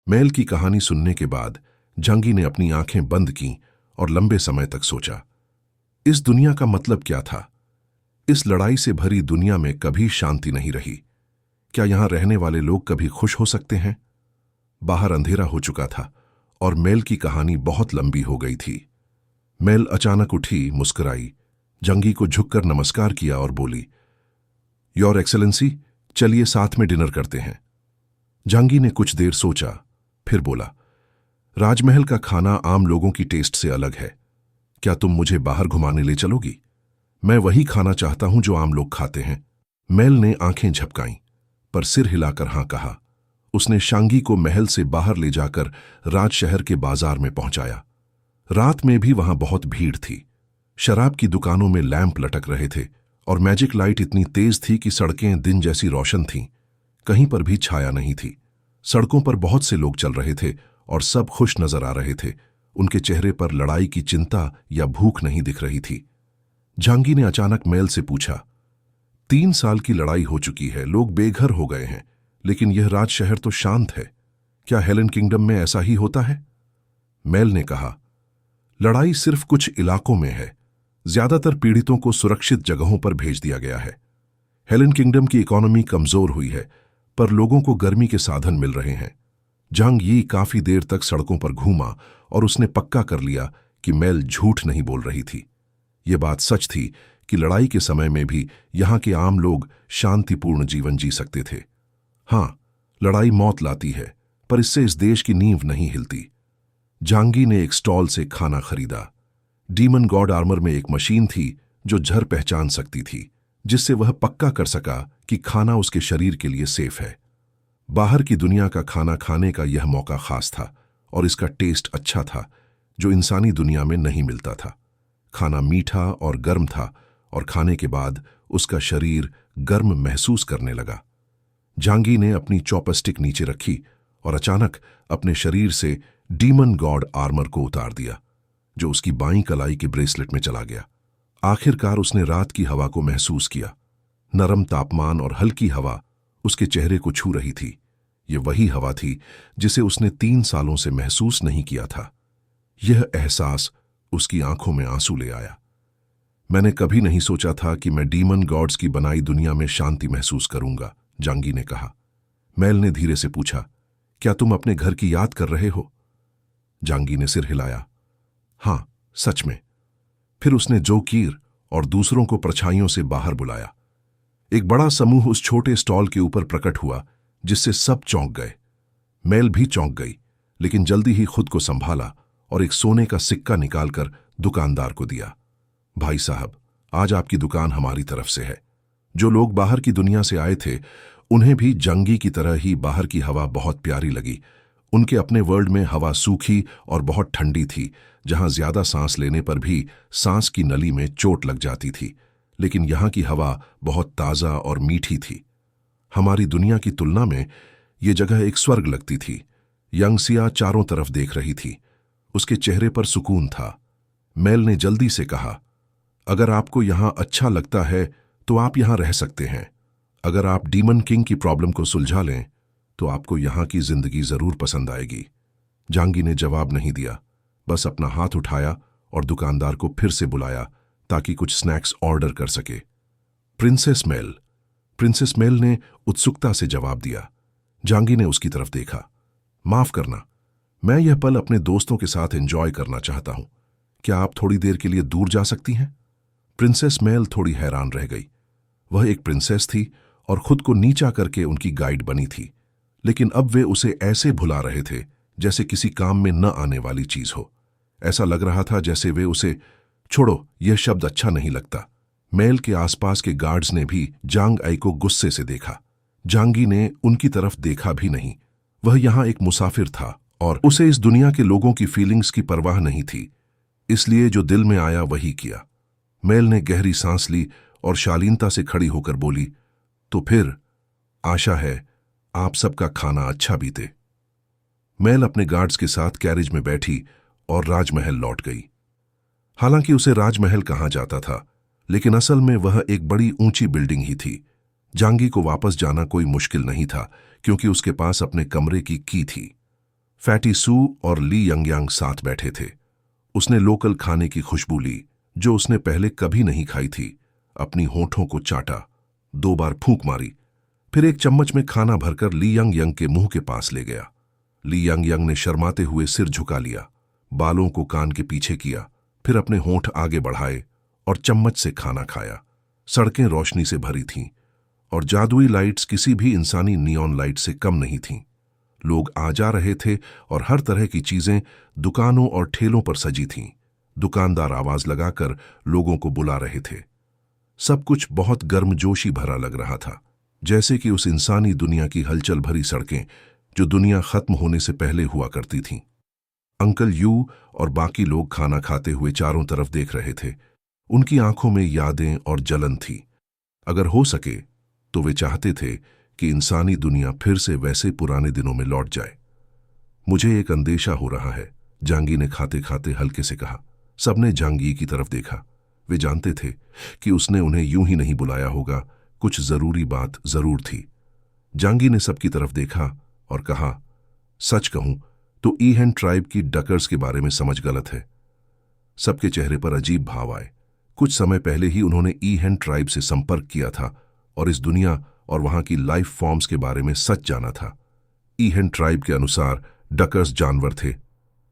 Mail की कहानी सुनने के बाद जंगी ने अपनी आंखें बंद कीं और लंबे समय तक सोचा। इस दुनिया का मतलब क्या था? इस लड़ाई से भरी दुनिया में कभी शांति नहीं रही। क्या यहां रहने वाले लोग कभी खुश हो सकते हैं? बाहर अंधेरा हो चुका था और मेल की कहानी बहुत लंबी हो गई थी। मेल अचानक उठी, मुस्कुराई, जंगी को झुककर नमस्कार किया और बोली, योर एक्सेलेंसी, चलिए साथ में डिनर करते हैं। जंगी ने कुछ देर सोचा, फिर बोला, राजमहल का खाना आम लोगों की टेस्ट से अलग है। क्या तुम मुझे बाहर घुमाने ले चलोगी? मैं वही खाना चाहता हूं जो आम लोग खाते हैं। मेल ने आंखें झपकाईं, पर सिर हिलाकर हां कहा। उसने शांगी को महल से बाहर ले जाकर राजशहर के बाजार में पहुंचाया। रात में भी वहां बहुत भीड़ थी। शराब की दुकानों में लैंप लटक रहे थे और मैजिक लाइट इतनी तेज थी कि सड़कें दिन जैसी रोशन थीं। कहीं पर भी छाया नहीं थी। सड़कों पर बहुत से लोग चल रहे थे और सब खुश नजर आ रहे थे। उनके चेहरे पर लड़ाई की चिंता या भूख नहीं दिख रही थी। जंगी ने अचानक मेल से पूछा, 3 साल की लड़ाई हो चुकी है, लोग बेघर हो गए हैं, लेकिन यह राजशहर तो शांत है। क्या हेलन किंगडम में ऐसा ही होता है? मेल ने कहा, लड़ाई सिर्फ कुछ इलाकों में है। ज्यादातर पीड़ितों को सुरक्षित जगहों पर भेज दिया गया है। हेलन किंगडम की इकोनॉमी कमजोर हुई है, पर लोगों को गर्मी के साधन मिल रहे हैं। जंग यी काफी देर तक सड़कों पर घूमा और उसने पक्का कर लिया कि मेल झूठ नहीं बोल रही थी। ये बात सच थी कि लड़ाई के समय में भी यहां के आम लोग शांतिपूर्ण जीवन जी सकते थे। हां, लड़ाई मौत लाती है, पर इससे इस देश की नींव नहीं हिलती। जंगी ने एक स्टॉल से खाना खरीदा। डीमन गॉड आर्मर में एक मशीन थी जो झर पहचान सकती थी, जिससे वह पक्का कर सका कि खाना उसके शरीर के लिए सेफ है। बाहर की दुनिया का खाना खाने का यह मौका खास था और इसका टेस्ट अच्छा था, जो इंसानी दुनिया में नहीं मिलता था। खाना मीठा और गर्म था और खाने के बाद उसका शरीर गर्म महसूस करने लगा। जंगी ने अपनी चॉपस्टिक नीचे रखी और अचानक अपने शरीर से डीमन गॉड आर्मर को उतार दिया, जो उसकी बाईं कलाई के ब्रेसलेट में चला गया। आखिरकार उसने रात की हवा को महसूस किया। नरम तापमान और हल्की हवा उसके चेहरे को छू रही थी। यह वही हवा थी जिसे उसने 3 सालों से महसूस नहीं किया था। यह एहसास उसकी आंखों में आंसू ले आया। मैंने कभी नहीं सोचा था कि मैं डीमन गॉड्स की बनाई दुनिया में शांति महसूस करूंगा, जंगी ने कहा। मेल ने धीरे से पूछा, क्या तुम अपने घर की याद कर रहे हो? जंगी ने सिर हिलाया, हां, सच में। फिर उसने जोकीर और दूसरों को परछाइयों से बाहर बुलाया। एक बड़ा समूह उस छोटे स्टॉल के ऊपर प्रकट हुआ, जिससे सब चौंक गए। मेल भी चौंक गई, लेकिन जल्दी ही खुद को संभाला और एक सोने का सिक्का निकालकर दुकानदार को दिया। भाई साहब, आज आपकी दुकान हमारी तरफ से है। जो लोग बाहर की दुनिया से आए थे, उन्हें भी जंगी की तरह ही बाहर की हवा बहुत प्यारी लगी। उनके अपने वर्ल्ड में हवा सूखी और बहुत ठंडी थी, जहां ज्यादा सांस लेने पर भी सांस की नली में चोट लग जाती थी, लेकिन यहां की हवा बहुत ताजा और मीठी थी। हमारी दुनिया की तुलना में ये जगह एक स्वर्ग लगती थी। यंगसिया चारों तरफ देख रही थी। उसके चेहरे पर सुकून था। मेल ने जल्दी से कहा, अगर आपको यहां अच्छा लगता है तो आप यहां रह सकते हैं। अगर आप डीमन किंग की प्रॉब्लम को सुलझा लें तो आपको यहां की जिंदगी जरूर पसंद आएगी। जंगी ने जवाब नहीं दिया, बस अपना हाथ उठाया और दुकानदार को फिर से बुलाया ताकि कुछ स्नैक्स ऑर्डर कर सके। Princess mail. प्रिंसेस मेल ने उत्सुकता से जवाब दिया। जंगी ने उसकी तरफ देखा। माफ करना, मैं यह पल अपने दोस्तों के साथ एंजॉय करना चाहता हूं। क्या आप थोड़ी देर के लिए दूर जा सकती हैं? प्रिंसेस मेल थोड़ी हैरान रह गई। वह एक प्रिंसेस थी और खुद को नीचा करके उनकी गाइड बनी थी, लेकिन अब वे उसे ऐसे भुला रहे थे जैसे किसी काम में न आने वाली चीज हो। ऐसा लग रहा था जैसे वे उसे, छोड़ो, यह शब्द अच्छा नहीं लगता। मेल के आसपास के गार्ड्स ने भी जांग आई को गुस्से से देखा। जंगी ने उनकी तरफ देखा भी नहीं। वह यहां एक मुसाफिर था और उसे इस दुनिया के लोगों की फीलिंग्स की परवाह नहीं थी, इसलिए जो दिल में आया वही किया। मेल ने गहरी सांस ली और शालीनता से खड़ी होकर बोली, तो फिर आशा है आप सबका खाना अच्छा बीते। मेल अपने गार्ड्स के साथ कैरिज में बैठी और राजमहल लौट गई। हालांकि उसे राजमहल कहा जाता था, लेकिन असल में वह एक बड़ी ऊंची बिल्डिंग ही थी। जंगी को वापस जाना कोई मुश्किल नहीं था, क्योंकि उसके पास अपने कमरे की थी। फैटी सू और ली यंगयांग साथ बैठे थे। उसने लोकल खाने की खुशबू ली जो उसने पहले कभी नहीं खाई थी, अपनी होठों को चाटा, 2 बार फूंक मारी, फिर एक चम्मच में खाना भरकर ली यंगयांग के मुंह के पास ले गया। ली यंगयांग ने शर्माते हुए सिर झुका लिया, बालों को कान के पीछे किया, फिर अपने होंठ आगे बढ़ाए और चम्मच से खाना खाया। सड़कें रोशनी से भरी थीं और जादुई लाइट्स किसी भी इंसानी नियॉन लाइट से कम नहीं थीं। लोग आ जा रहे थे और हर तरह की चीजें दुकानों और ठेलों पर सजी थीं। दुकानदार आवाज लगाकर लोगों को बुला रहे थे। सब कुछ बहुत गर्मजोशी भरा लग रहा था, जैसे कि उस इंसानी दुनिया की हलचल भरी सड़कें जो दुनिया खत्म होने से पहले हुआ करती थीं। अंकल यू और बाकी लोग खाना खाते हुए चारों तरफ देख रहे थे। उनकी आंखों में यादें और जलन थी। अगर हो सके तो वे चाहते थे कि इंसानी दुनिया फिर से वैसे पुराने दिनों में लौट जाए। मुझे एक अंदेशा हो रहा है, जांगी ने खाते खाते हल्के से कहा। सबने जांगी की तरफ देखा। वे जानते थे कि उसने उन्हें यूं ही नहीं बुलाया होगा, कुछ जरूरी बात जरूर थी। जांगी ने सबकी तरफ देखा और कहा, सच कहूं तो ईहेन ट्राइब की डकर्स के बारे में समझ गलत है। सबके चेहरे पर अजीब भाव आए। कुछ समय पहले ही उन्होंने ईहेन ट्राइब से संपर्क किया था और इस दुनिया और वहां की लाइफ फॉर्म्स के बारे में सच जाना था। ईहेन ट्राइब के अनुसार डकर्स जानवर थे,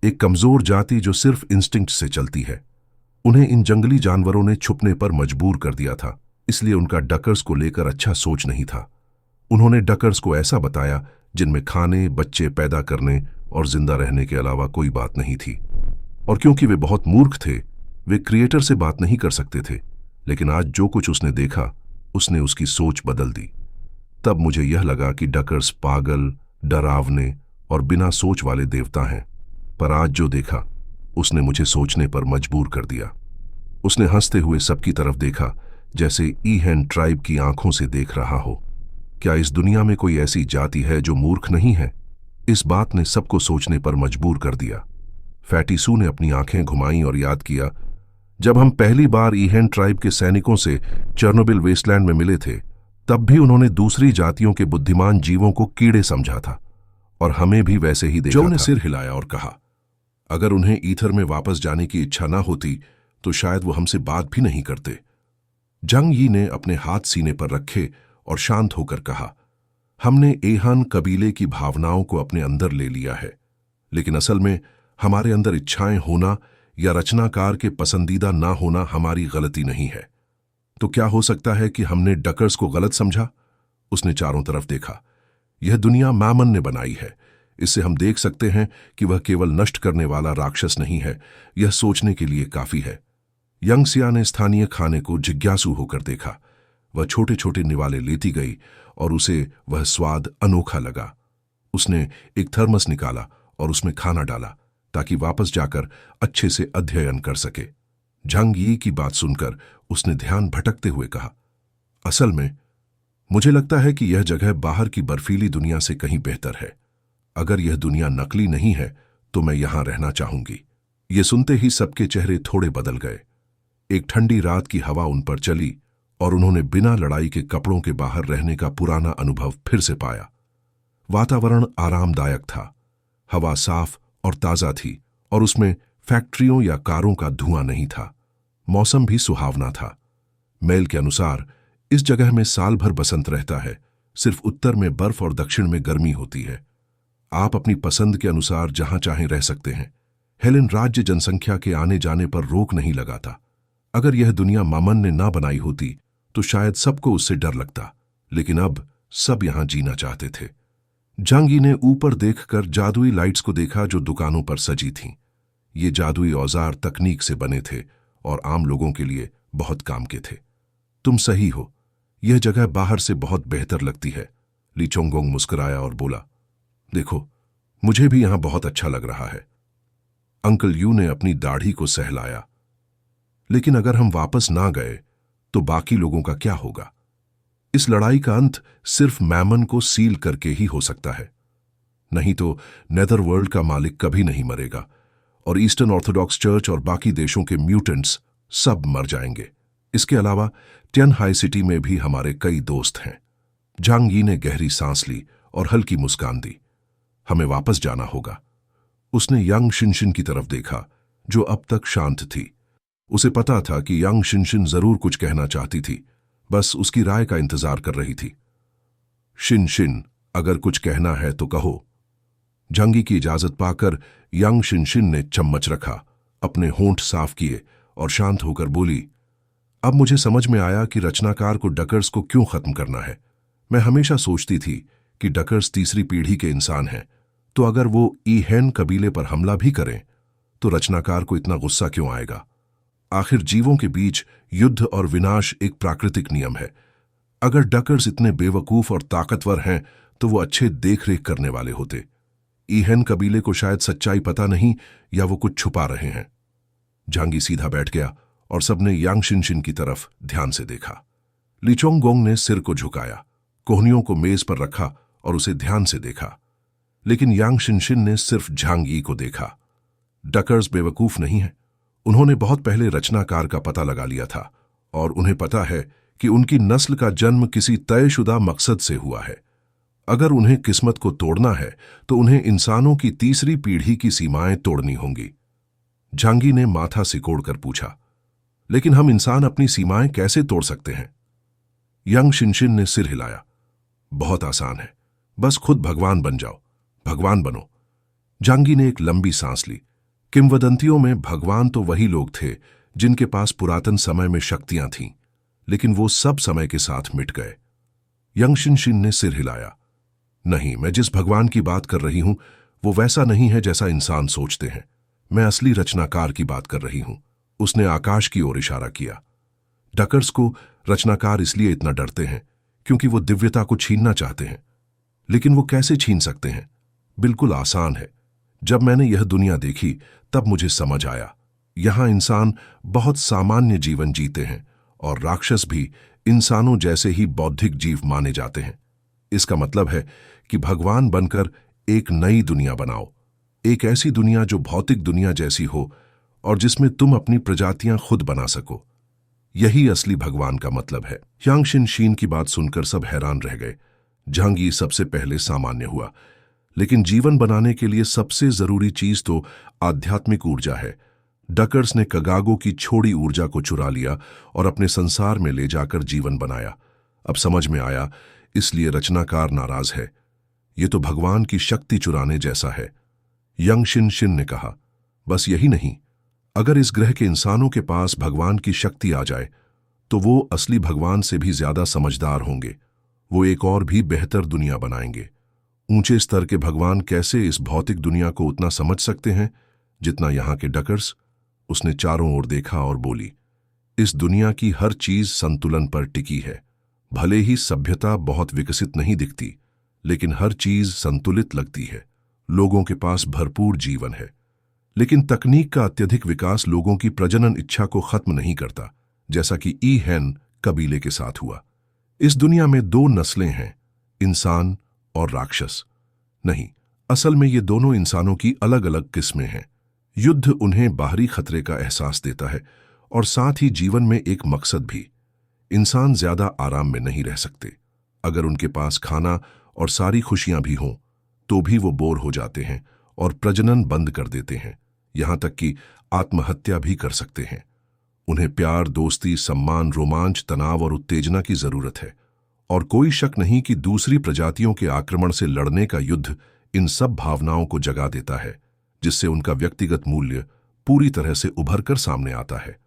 एक कमजोर जाति जो सिर्फ इंस्टिंक्ट से चलती है। उन्हें इन जंगली जानवरों ने छुपने पर मजबूर कर दिया था, इसलिए उनका डकर्स को लेकर अच्छा सोच नहीं था। उन्होंने डकर्स को ऐसा बताया जिनमें खाने, बच्चे पैदा करने और जिंदा रहने के अलावा कोई बात नहीं थी। और क्योंकि वे बहुत मूर्ख थे, वे क्रिएटर से बात नहीं कर सकते थे। लेकिन आज जो कुछ उसने देखा, उसने उसकी सोच बदल दी। तब मुझे यह लगा कि डकर्स पागल, डरावने और बिना सोच वाले देवता हैं। पर आज जो देखा, उसने मुझे सोचने पर मजबूर कर दिया। उसने हंसते हुए सबकी तरफ देखा, जैसे ईहेन ट्राइब की आंखों से देख रहा हो। क्या इस दुनिया में कोई ऐसी जाति है जो मूर्ख नहीं है? इस बात ने सबको सोचने पर मजबूर कर दिया। फैटी सू ने अपनी आंखें घुमाईं और याद किया, जब हम पहली बार ईहेन ट्राइब के सैनिकों से चेर्नोबिल वेस्टलैंड में मिले थे, तब भी उन्होंने दूसरी जातियों के बुद्धिमान जीवों को कीड़े समझा था और हमें भी वैसे ही देखा था। जो ने सिर हिलाया और कहा, अगर उन्हें ईथर में वापस जाने की इच्छा ना होती तो शायद वो हमसे बात भी नहीं करते। जंग यी ने अपने हाथ सीने पर रखे और शांत होकर कहा, हमने एहान कबीले की भावनाओं को अपने अंदर ले लिया है, लेकिन असल में हमारे अंदर इच्छाएं होना या रचनाकार के पसंदीदा ना होना हमारी गलती नहीं है। तो क्या हो सकता है कि हमने डकर्स को गलत समझा? उसने चारों तरफ देखा। यह दुनिया मैमन ने बनाई है। इससे हम देख सकते हैं कि वह केवल नष्ट करने वाला राक्षस नहीं है। यह सोचने के लिए काफी है। यंगसिया ने स्थानीय खाने को जिज्ञासु होकर देखा। वह छोटे छोटे निवाले लेती गई और उसे वह स्वाद अनोखा लगा। उसने एक थर्मस निकाला और उसमें खाना डाला ताकि वापस जाकर अच्छे से अध्ययन कर सके। जंग यी की बात सुनकर उसने ध्यान भटकते हुए कहा, असल में मुझे लगता है कि यह जगह बाहर की बर्फीली दुनिया से कहीं बेहतर है। अगर यह दुनिया नकली नहीं है तो मैं यहां रहना चाहूंगी। ये सुनते ही सबके चेहरे थोड़े बदल गए। एक ठंडी रात की हवा उन पर चली और उन्होंने बिना लड़ाई के कपड़ों के बाहर रहने का पुराना अनुभव फिर से पाया। वातावरण आरामदायक था, हवा साफ और ताजा थी और उसमें फैक्ट्रियों या कारों का धुआं नहीं था। मौसम भी सुहावना था। मेल के अनुसार इस जगह में साल भर बसंत रहता है, सिर्फ उत्तर में बर्फ और दक्षिण में गर्मी होती है। आप अपनी पसंद के अनुसार जहां चाहें रह सकते हैं। हेलेन राज्य जनसंख्या के आने जाने पर रोक नहीं लगाता। अगर यह दुनिया मामन ने ना बनाई होती तो शायद सबको उससे डर लगता, लेकिन अब सब यहां जीना चाहते थे। जंगी ने ऊपर देखकर जादुई लाइट्स को देखा जो दुकानों पर सजी थीं। ये जादुई औजार तकनीक से बने थे और आम लोगों के लिए बहुत काम के थे। तुम सही हो, यह जगह बाहर से बहुत बेहतर लगती है। ली चोंगोंग मुस्कुराया और बोला, देखो, मुझे भी यहां बहुत अच्छा लग रहा है। अंकल यू ने अपनी दाढ़ी को सहलाया, लेकिन अगर हम वापस ना गए तो बाकी लोगों का क्या होगा? इस लड़ाई का अंत सिर्फ मैमन को सील करके ही हो सकता है, नहीं तो नेदरवर्ल्ड का मालिक कभी नहीं मरेगा और ईस्टर्न ऑर्थोडॉक्स चर्च और बाकी देशों के म्यूटेंट्स सब मर जाएंगे। इसके अलावा टियन हाई सिटी में भी हमारे कई दोस्त हैं। जांग यी ने गहरी सांस ली और हल्की मुस्कान दी। हमें वापस जाना होगा, उसने यांग शिनशिन की तरफ देखा, जो अब तक शांत थी। उसे पता था कि यांग शिनशिन जरूर कुछ कहना चाहती थी, बस उसकी राय का इंतजार कर रही थी। शिनशिन, अगर कुछ कहना है तो कहो। जंगी की इजाजत पाकर यांग शिनशिन ने चम्मच रखा, अपने होंठ साफ किए और शांत होकर बोली, अब मुझे समझ में आया कि रचनाकार को डकर्स को क्यों खत्म करना है। मैं हमेशा सोचती थी कि डकर्स तीसरी पीढ़ी के इंसान हैं, तो अगर वो ईहेन कबीले पर हमला भी करें तो रचनाकार को इतना गुस्सा क्यों आएगा। आखिर जीवों के बीच युद्ध और विनाश एक प्राकृतिक नियम है। अगर डकर्स इतने बेवकूफ और ताकतवर हैं तो वो अच्छे देखरेख करने वाले होते। ईहेन कबीले को शायद सच्चाई पता नहीं या वो कुछ छुपा रहे हैं। झांगी सीधा बैठ गया और सबने यांग शिनशिन की तरफ ध्यान से देखा। लिचोंगोंग ने सिर को झुकाया, कोहनियों को मेज पर रखा और उसे ध्यान से देखा, लेकिन यांग शिनशिन ने सिर्फ झांगी को देखा। डकर्स बेवकूफ नहीं है। उन्होंने बहुत पहले रचनाकार का पता लगा लिया था और उन्हें पता है कि उनकी नस्ल का जन्म किसी तयशुदा मकसद से हुआ है। अगर उन्हें किस्मत को तोड़ना है तो उन्हें इंसानों की तीसरी पीढ़ी की सीमाएं तोड़नी होंगी। झांगी ने माथा सिकोड़कर पूछा, लेकिन हम इंसान अपनी सीमाएं कैसे तोड़ सकते हैं? यांग शिनशिन ने सिर हिलाया, बहुत आसान है, बस खुद भगवान बन जाओ, भगवान बनो। झांगी ने एक लंबी सांस ली। किंवदंतियों में भगवान तो वही लोग थे जिनके पास पुरातन समय में शक्तियां थीं, लेकिन वो सब समय के साथ मिट गए। यांग शिनशिन ने सिर हिलाया, नहीं, मैं जिस भगवान की बात कर रही हूं वो वैसा नहीं है जैसा इंसान सोचते हैं। मैं असली रचनाकार की बात कर रही हूं। उसने आकाश की ओर इशारा किया। डकर्स को रचनाकार इसलिए इतना डरते हैं क्योंकि वो दिव्यता को छीनना चाहते हैं। लेकिन वो कैसे छीन सकते हैं? बिल्कुल आसान है। जब मैंने यह दुनिया देखी तब मुझे समझ आया, यहां इंसान बहुत सामान्य जीवन जीते हैं और राक्षस भी इंसानों जैसे ही बौद्धिक जीव माने जाते हैं। इसका मतलब है कि भगवान बनकर एक नई दुनिया बनाओ, एक ऐसी दुनिया जो भौतिक दुनिया जैसी हो और जिसमें तुम अपनी प्रजातियां खुद बना सको। यही असली भगवान का मतलब है। यांग शिनशिन की बात सुनकर सब हैरान रह गए। झांगी सबसे पहले सामान्य हुआ, लेकिन जीवन बनाने के लिए सबसे जरूरी चीज तो आध्यात्मिक ऊर्जा है। डकर्स ने कगागो की छोड़ी ऊर्जा को चुरा लिया और अपने संसार में ले जाकर जीवन बनाया। अब समझ में आया, इसलिए रचनाकार नाराज है। ये तो भगवान की शक्ति चुराने जैसा है। यांग शिनशिन ने कहा, बस यही नहीं, अगर इस ग्रह के इंसानों के पास भगवान की शक्ति आ जाए तो वो असली भगवान से भी ज्यादा समझदार होंगे। वो एक और भी बेहतर दुनिया बनाएंगे। ऊंचे स्तर के भगवान कैसे इस भौतिक दुनिया को उतना समझ सकते हैं जितना यहां के डकर्स? उसने चारों ओर देखा और बोली, इस दुनिया की हर चीज संतुलन पर टिकी है। भले ही सभ्यता बहुत विकसित नहीं दिखती, लेकिन हर चीज संतुलित लगती है। लोगों के पास भरपूर जीवन है, लेकिन तकनीक का अत्यधिक विकास लोगों की प्रजनन इच्छा को खत्म नहीं करता, जैसा कि ईहेन कबीले के साथ हुआ। इस दुनिया में दो नस्लें हैं, इंसान और राक्षस। नहीं, असल में ये दोनों इंसानों की अलग अलग किस्में हैं। युद्ध उन्हें बाहरी खतरे का एहसास देता है और साथ ही जीवन में एक मकसद भी। इंसान ज्यादा आराम में नहीं रह सकते। अगर उनके पास खाना और सारी खुशियां भी हों तो भी वो बोर हो जाते हैं और प्रजनन बंद कर देते हैं, यहां तक कि आत्महत्या भी कर सकते हैं। उन्हें प्यार, दोस्ती, सम्मान, रोमांच, तनाव और उत्तेजना की जरूरत है। और कोई शक नहीं कि दूसरी प्रजातियों के आक्रमण से लड़ने का युद्ध इन सब भावनाओं को जगा देता है, जिससे उनका व्यक्तिगत मूल्य पूरी तरह से उभर कर सामने आता है।